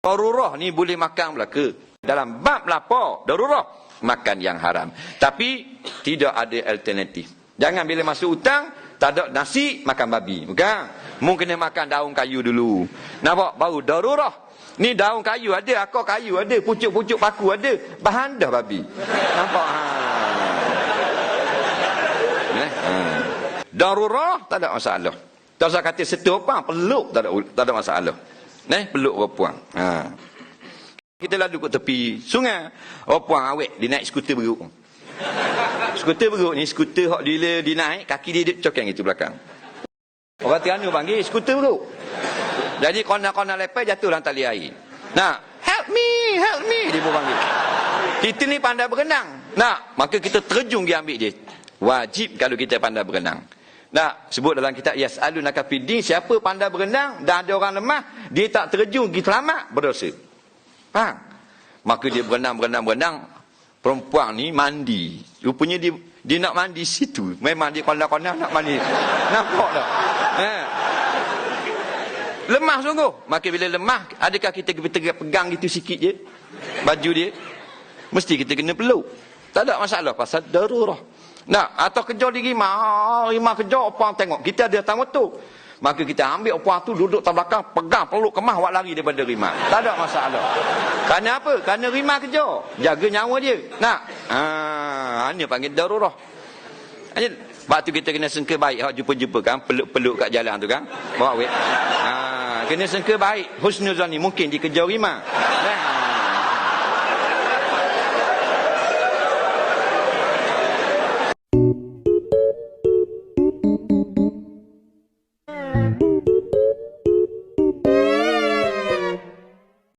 Darurah ni boleh makan belaka. Dalam bab lapar, darurah, makan yang haram. Tapi tidak ada alternatif. Jangan bila masuk hutang, tak ada nasi, makan babi. Bukan. Mungkin kena makan daun kayu dulu. Nampak? Baru darurah. Ni daun kayu ada, akar kayu ada, pucuk-pucuk paku ada. Bahan dah babi. Nampak? Darurah, tak ada masalah. Tak usah kata setu apa, peluk tak ada masalah. Peluk perempuan. Kita lalu ke tepi sungai. Perempuan awet, dia naik skuter beruk. Skuter beruk ni, skuter hak dia naik, kaki dia cokeng itu belakang. Orang Terengganu panggil skuter beruk. Jadi kona-kona lepas jatuh dalam tali air. Help me, dia pun panggil. Kita ni pandai berenang. Maka kita terjun pergi ambil dia. Wajib kalau kita pandai berenang. Sebut dalam kitab Yas'alunaka fid-din, siapa pandai berenang dan ada orang lemah, dia tak terjun pergi selamat, berdosa. Faham? Maka dia berenang. Perempuan ni mandi. Rupanya dia nak mandi situ. Memang dia kona-kona nak mandi. Nampak tak? Lemah sungguh. Maka bila lemah, adakah kita pegang gitu sikit je baju dia? Mesti kita kena peluk. Tak ada masalah pasal darurah. Atau kejar di rimah kejar opang tengok. Kita ada tamu tu. Maka kita ambil opang tu, duduk tak belakang, pegang, peluk, kemah, awak lari daripada rimah. Tak ada masalah. Kerana apa? Kerana rimah kejar. Jaga nyawa dia. Ini panggil darurah. Sebab tu kita kena sengke baik. Jumpa-jumpa kan, peluk-peluk kat jalan tu kan. Bawa wet. Kena sengke baik. Husnuzan ni mungkin dikejar rimah.